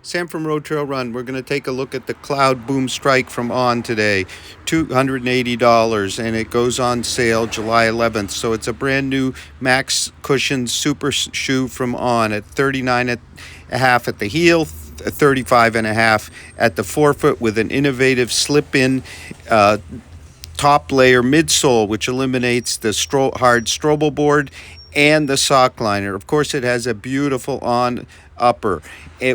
Sam from RoadTrailRun. We're going to take a look at the Cloudboom Strike from On today. $280, and it goes on sale July 11th. So it's a brand new Max Cushion Super Shoe from On at 39 and a half at the heel, 35 and a half at the forefoot, with an innovative slip-in top layer midsole, which eliminates the hard Strobel board and the sock liner. Of course, it has a beautiful On upper,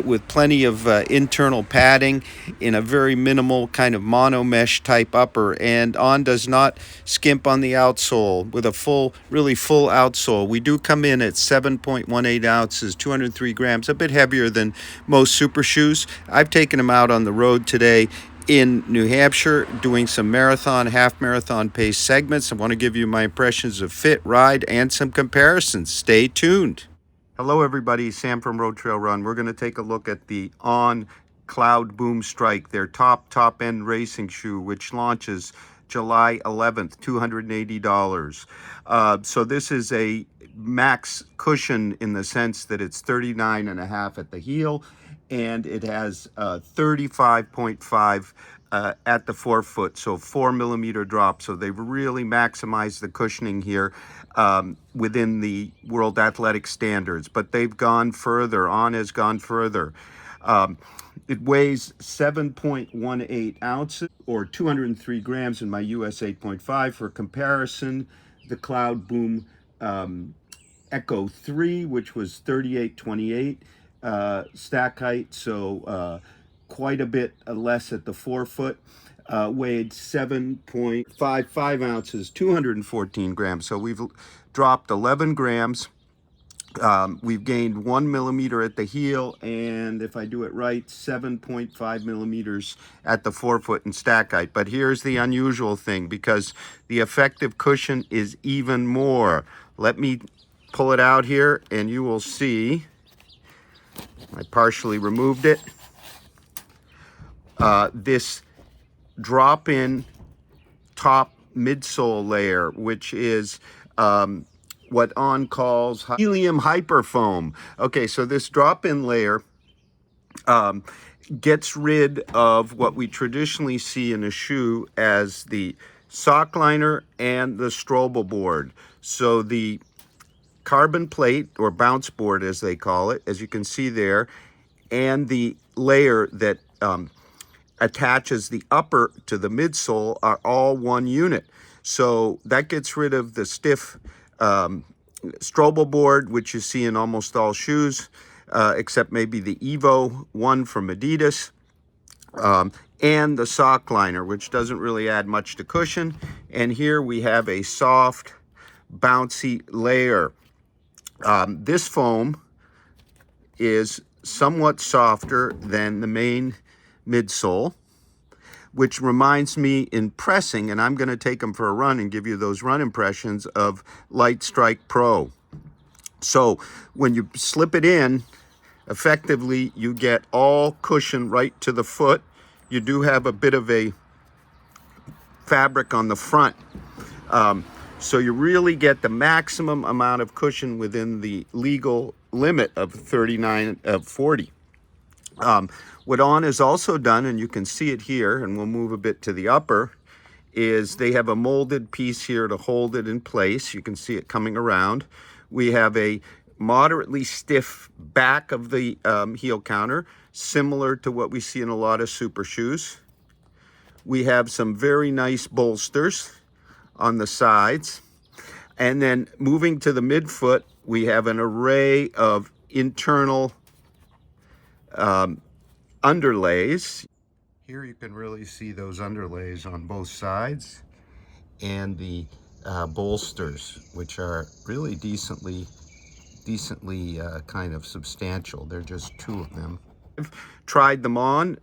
with plenty of internal padding in a very minimal kind of mono mesh type upper. And On does not skimp on the outsole with a really full outsole. We do come in at 7.18 ounces, 203 grams, a bit heavier than most super shoes. I've taken them out on the road today in New Hampshire, doing some marathon, half marathon pace segments. I want to give you my impressions of fit, ride, and some comparisons. Stay tuned. Hello, everybody. Sam from RoadTrailRun. We're going to take a look at the On Cloudboom Strike, their top-end racing shoe, which launches July 11th, $280. So this is a max cushion in the sense that it's 39 and a half at the heel, and it has 35.5 at the forefoot, so 4 millimeter drop. So they've really maximized the cushioning here within the World Athletic Standards, but they've gone further. On has gone further. It weighs 7.18 ounces or 203 grams in my US 8.5. For comparison, the Cloudboom Echo 3, which was 38.28 stack height, so quite a bit less at the forefoot, weighed 7.55 ounces, 214 grams. So we've dropped 11 grams. We've gained 1 millimeter at the heel, and if I do it right, 7.5 millimeters at the forefoot in stack height. But here's the unusual thing, because the effective cushion is even more. Let me pull it out here, and you will see. I partially removed it. This drop-in top midsole layer, which is what On calls helium hyperfoam. Okay, so this drop-in layer gets rid of what we traditionally see in a shoe as the sock liner and the Strobel board. So the carbon plate, or bounce board as they call it, as you can see there, and the layer that attaches the upper to the midsole are all one unit. So that gets rid of the stiff Strobel board, which you see in almost all shoes, except maybe the Evo one from Adidas, and the sock liner, which doesn't really add much to cushion. And here we have a soft, bouncy layer. This foam is somewhat softer than the main midsole, which reminds me in pressing, and I'm going to take them for a run and give you those run impressions of Light Strike Pro. So when you slip it in, effectively you get all cushion right to the foot. You do have a bit of a fabric on the front. So you really get the maximum amount of cushion within the legal limit of 40. What On has also done, and you can see it here, and we'll move a bit to the upper, is they have a molded piece here to hold it in place. You can see it coming around. We have a moderately stiff back of the heel counter, similar to what we see in a lot of super shoes. We have some very nice bolsters on the sides. And then moving to the midfoot, we have an array of internal underlays. Here you can really see those underlays on both sides, and the bolsters, which are really decently kind of substantial. They're just two of them. I've tried them on,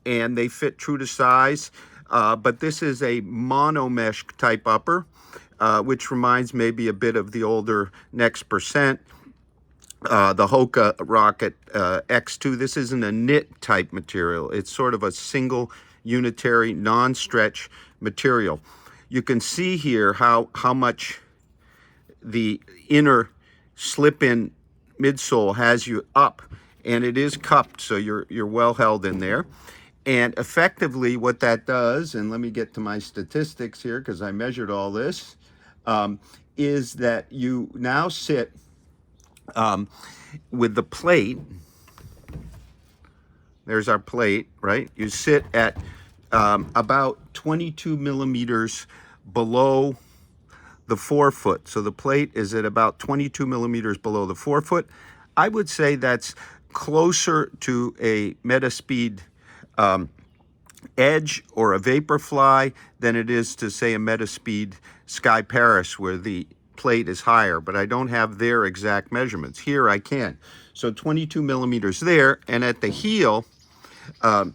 and they fit true to size, but this is a mono mesh type upper, which reminds maybe a bit of the older Next Percent, the Hoka Rocket X2. This isn't a knit type material. It's sort of a single unitary non-stretch material. You can see here how much the inner slip-in midsole has you up, and it is cupped, so you're well held in there. And effectively what that does, and let me get to my statistics here because I measured all this, is that you now sit with the plate. There's our plate, right? You sit at about 22 millimeters below the forefoot. So the plate is at about 22 millimeters below the forefoot. I would say that's closer to a Metaspeed Edge or a Vaporfly than it is to, say, a Metaspeed Sky Paris, where the plate is higher, but I don't have their exact measurements. Here I can. So 22 millimeters there, and at the heel, the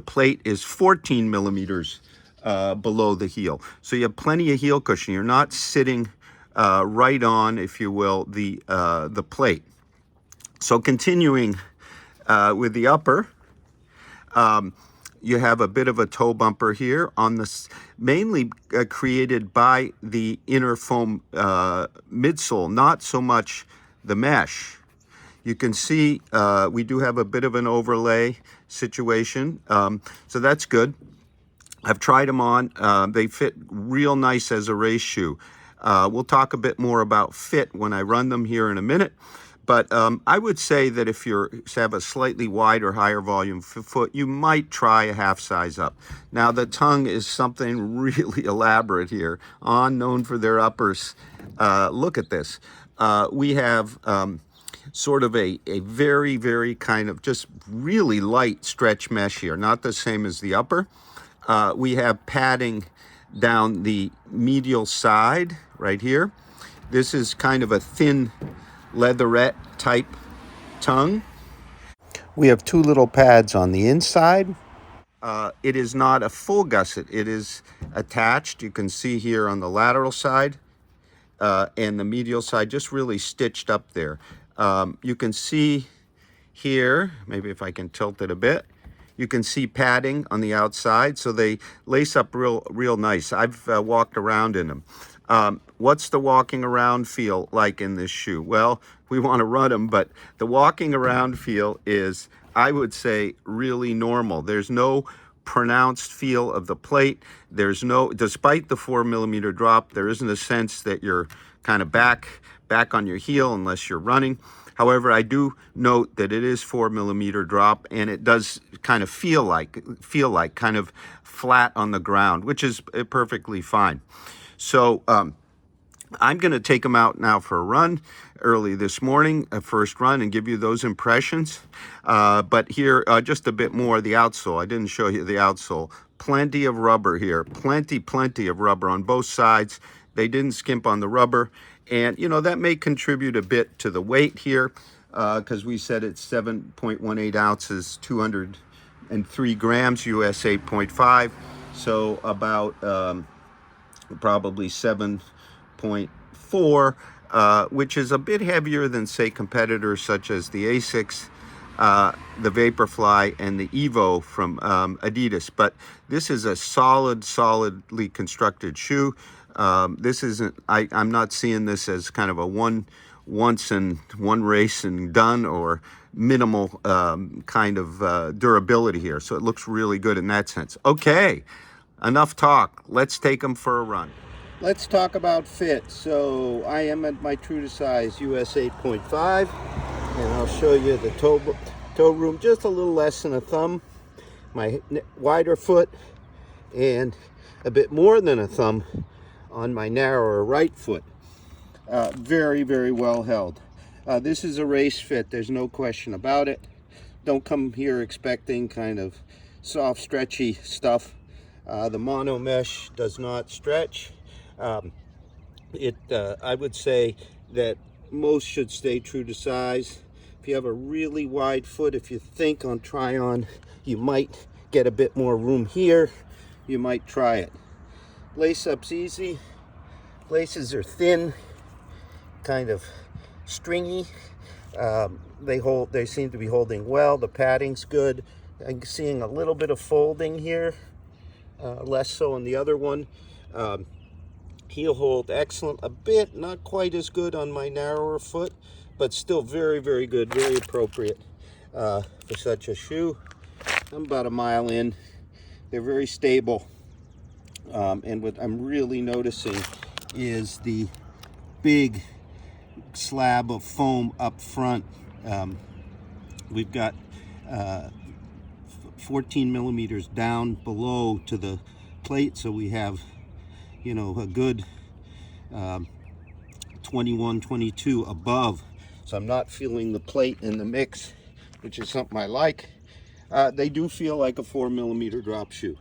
plate is 14 millimeters below the heel. So you have plenty of heel cushion. You're not sitting right on, if you will, the plate. So continuing with the upper, you have a bit of a toe bumper here on this, mainly created by the inner foam midsole, not so much the mesh. You can see we do have a bit of an overlay situation, so that's good. I've tried them on. They fit real nice as a race shoe. We'll talk a bit more about fit when I run them here in a minute. But I would say that if you have a slightly wider, higher volume foot, you might try a half size up. Now, the tongue is something really elaborate here. On, known for their uppers. Look at this. We have sort of a very, very kind of just really light stretch mesh here. Not the same as the upper. We have padding down the medial side right here. This is kind of a thin leatherette type tongue. We have two little pads on the inside. It is not a full gusset. It is attached. You can see here on the lateral side and the medial side, just really stitched up there. You can see here, maybe if I can tilt it a bit, you can see padding on the outside, so they lace up real nice. I've walked around in them. What's the walking around feel like in this shoe? Well, we want to run them, but the walking around feel is, I would say, really normal. There's no pronounced feel of the plate. There's no, despite the 4 millimeter drop, there isn't a sense that you're kind of back on your heel unless you're running. However, I do note that it is 4 millimeter drop, and it does kind of feel like kind of flat on the ground, which is perfectly fine. So I'm going to take them out now for a run early this morning, a first run, and give you those impressions. But here, just a bit more, the outsole. I didn't show you the outsole. Plenty of rubber here, plenty of rubber on both sides. They didn't skimp on the rubber. And, you know, that may contribute a bit to the weight here because we said it's 7.18 ounces, 203 grams, US 8.5. So about probably 7.4, which is a bit heavier than, say, competitors such as the Asics, the Vaporfly, and the Evo from Adidas. But this is a solidly constructed shoe. This isn't, I'm not seeing this as kind of a once and one race and done, or minimal kind of durability here. So it looks really good in that sense. Okay, enough talk. Let's take them for a run. Let's talk about fit. So I am at my true to size US 8.5, and I'll show you the toe room, just a little less than a thumb. My wider foot, and a bit more than a thumb on my narrower right foot. Very well held. This is a race fit, there's no question about it. Don't come here expecting kind of soft, stretchy stuff. The mono mesh does not stretch. I would say that most should stay true to size. If you have a really wide foot, if you think on try on, you might get a bit more room here. You might try it. Lace up's easy. Laces are thin, kind of stringy. They seem to be holding well. The padding's good. I'm seeing a little bit of folding here, less so on the other one. Heel hold excellent. A bit not quite as good on my narrower foot, but still very, very good, very appropriate for such a shoe. I'm about a mile in. They're very stable. And what I'm really noticing is the big slab of foam up front. We've got 14 millimeters down below to the plate, so we have, you know, a good 21, 22 above. So I'm not feeling the plate in the mix, which is something I like. They do feel like a 4 millimeter drop shoe.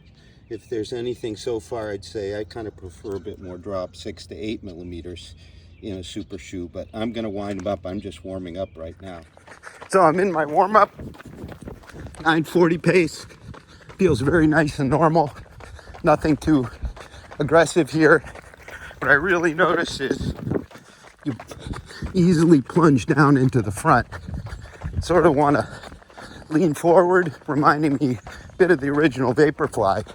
If there's anything so far, I'd say I kind of prefer a bit more drop, 6 to 8 millimeters in a super shoe, but I'm gonna wind them up. I'm just warming up right now. So I'm in my warm up, 940 pace. Feels very nice and normal. Nothing too aggressive here. What I really notice is you easily plunge down into the front. Sort of want to lean forward, reminding me a bit of the original Vaporfly.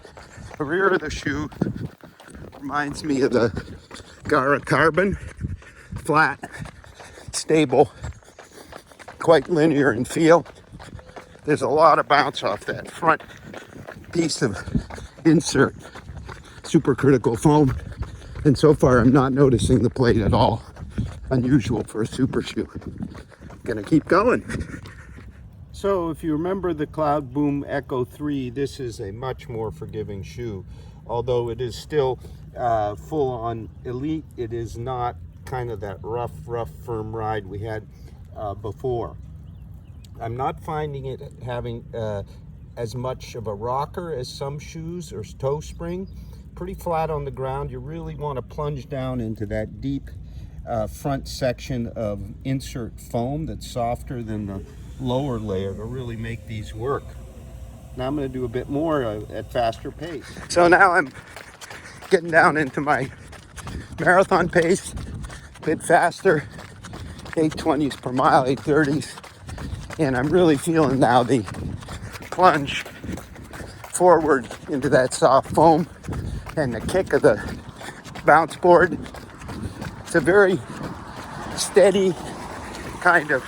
The rear of the shoe reminds me of the Gara Carbon. Flat, stable, quite linear in feel. There's a lot of bounce off that front piece of insert supercritical foam, and so far I'm not noticing the plate at all. Unusual for a super shoe. Gonna keep going. So if you remember the Cloudboom Echo 3, this is a much more forgiving shoe. Although it is still full on elite, it is not kind of that rough, firm ride we had before. I'm not finding it having as much of a rocker as some shoes or toe spring. Pretty flat on the ground. You really want to plunge down into that deep front section of insert foam that's softer than the lower layer to really make these work. Now I'm going to do a bit more at faster pace. So now I'm getting down into my marathon pace, a bit faster, 820s per mile, 830s, and I'm really feeling now the plunge forward into that soft foam and the kick of the bounce board. It's a very steady kind of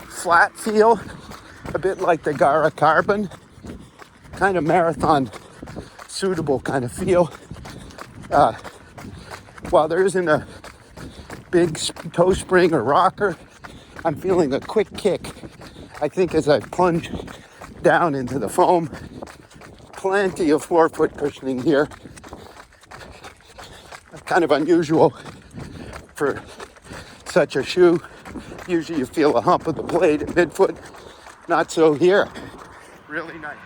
flat feel, a bit like the Gara Carbon, kind of marathon suitable kind of feel. While there isn't a big toe spring or rocker, I'm feeling a quick kick. I think as I plunge down into the foam, plenty of forefoot cushioning here. Kind of unusual for such a shoe. Usually you feel a hump of the blade at midfoot. Not so here. Really nice.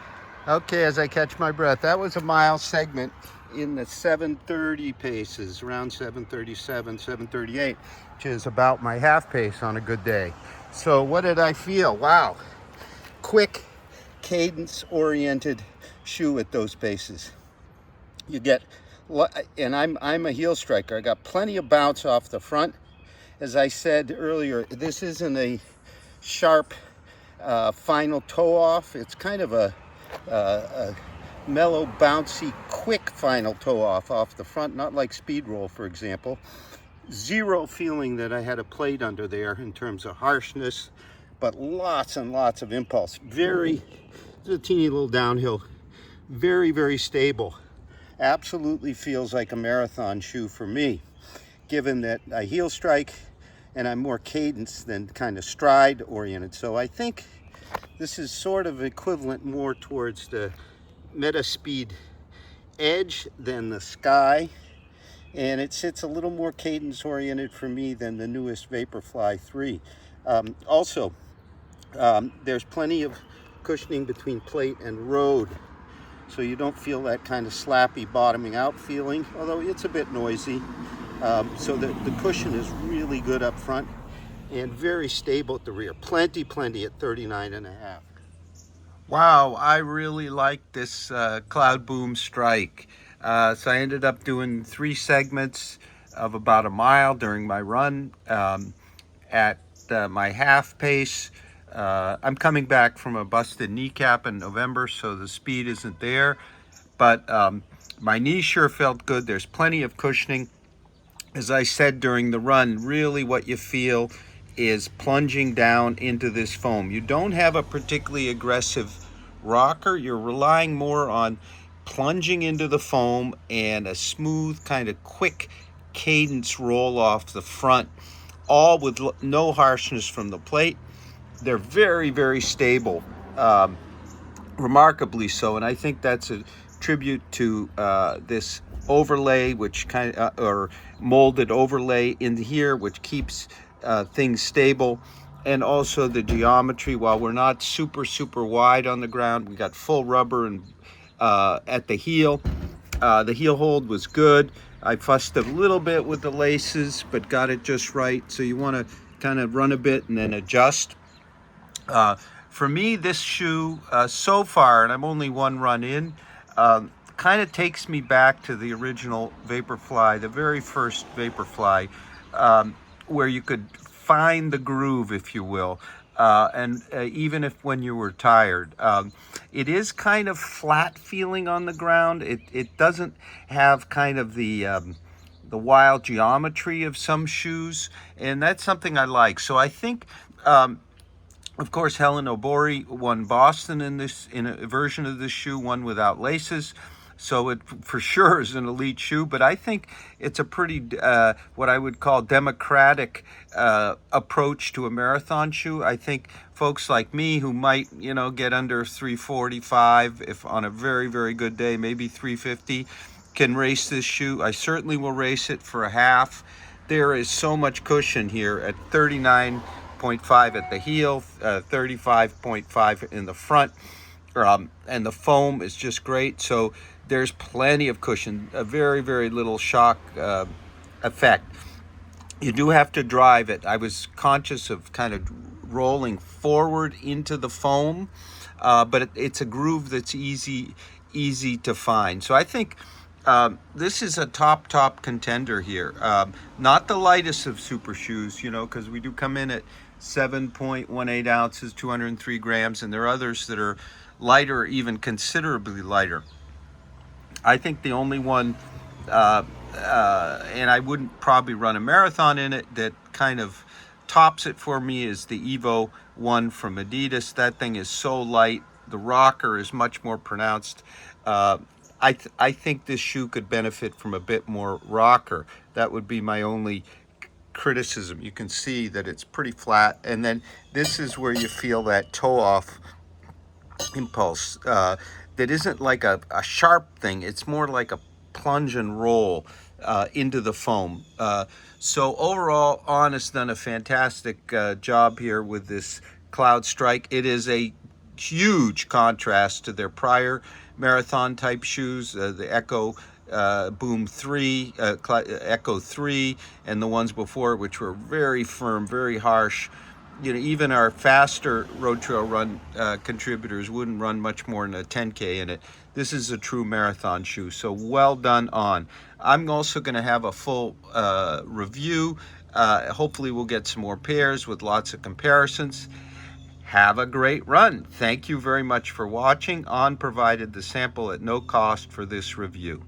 Okay, as I catch my breath, that was a mile segment in the 7:30 paces, around 7:37, 7:38, which is about my half pace on a good day. So what did I feel? Wow. Quick, cadence-oriented shoe at those paces. You get, and I'm a heel striker. I got plenty of bounce off the front. As I said earlier, this isn't a sharp final toe off. It's kind of a mellow, bouncy, quick final toe off the front, not like Speed Roll, for example. Zero feeling that I had a plate under there in terms of harshness, but lots and lots of impulse. Very, it's a teeny little downhill. Very, very stable. Absolutely feels like a marathon shoe for me, given that I heel strike and I'm more cadence than kind of stride oriented. So I think this is sort of equivalent more towards the Metaspeed Edge than the Sky, and it sits a little more cadence oriented for me than the newest Vaporfly 3. Also, there's plenty of cushioning between plate and road, so you don't feel that kind of slappy bottoming out feeling, although it's a bit noisy. So the cushion is really good up front and very stable at the rear. Plenty at 39.5. Wow, I really like this Cloudboom Strike. So I ended up doing 3 segments of about a mile during my run at my half pace. I'm coming back from a busted kneecap in November, so the speed isn't there. But my knee sure felt good. There's plenty of cushioning. As I said during the run, really what you feel is plunging down into this foam. You don't have a particularly aggressive rocker. You're relying more on plunging into the foam and a smooth kind of quick cadence roll off the front, all with no harshness from the plate. They're very, very stable, remarkably so, and I think that's a tribute to this overlay, which or molded overlay in here, which keeps things stable, and also the geometry. While we're not super wide on the ground, we got full rubber and at the heel. The heel hold was good. I fussed a little bit with the laces, but got it just right. So you want to kind of run a bit and then adjust. For me, this shoe so far, and I'm only one run in, kind of takes me back to the original Vaporfly, the very first Vaporfly, where you could find the groove, if you will, and even if when you were tired. It is kind of flat feeling on the ground. It doesn't have kind of the wild geometry of some shoes, and that's something I like. So I think, of course, Helen Obori won Boston in a version of this shoe, one without laces. So it for sure is an elite shoe, but I think it's a pretty, what I would call democratic approach to a marathon shoe. I think folks like me who might, get under 345, if on a very, very good day, maybe 350, can race this shoe. I certainly will race it for a half. There is so much cushion here at 39.5 at the heel, 35.5 in the front, and the foam is just great. So there's plenty of cushion, a very, very little shock effect. You do have to drive it. I was conscious of kind of rolling forward into the foam, but it's a groove that's easy to find. So I think this is a top contender here. Not the lightest of super shoes, because we do come in at 7.18 ounces, 203 grams, and there are others that are lighter, even considerably lighter. I think the only one, and I wouldn't probably run a marathon in it, that kind of tops it for me is the Evo 1 from Adidas. That thing is so light. The rocker is much more pronounced. I think this shoe could benefit from a bit more rocker. That would be my only criticism. You can see that it's pretty flat, and then this is where you feel that toe off impulse. That isn't like a sharp thing. It's more like a plunge and roll into the foam. So overall, On has done a fantastic job here with this Cloud Strike. It is a huge contrast to their prior marathon type shoes, the Echo Boom 3, Echo 3, and the ones before, which were very firm, very harsh. Even our faster RoadTrailRun contributors wouldn't run much more than a 10K in it. This is a true marathon shoe, so well done, On. I'm also going to have a full review. Hopefully we'll get some more pairs with lots of comparisons. Have a great run. Thank you very much for watching. On provided the sample at no cost for this review.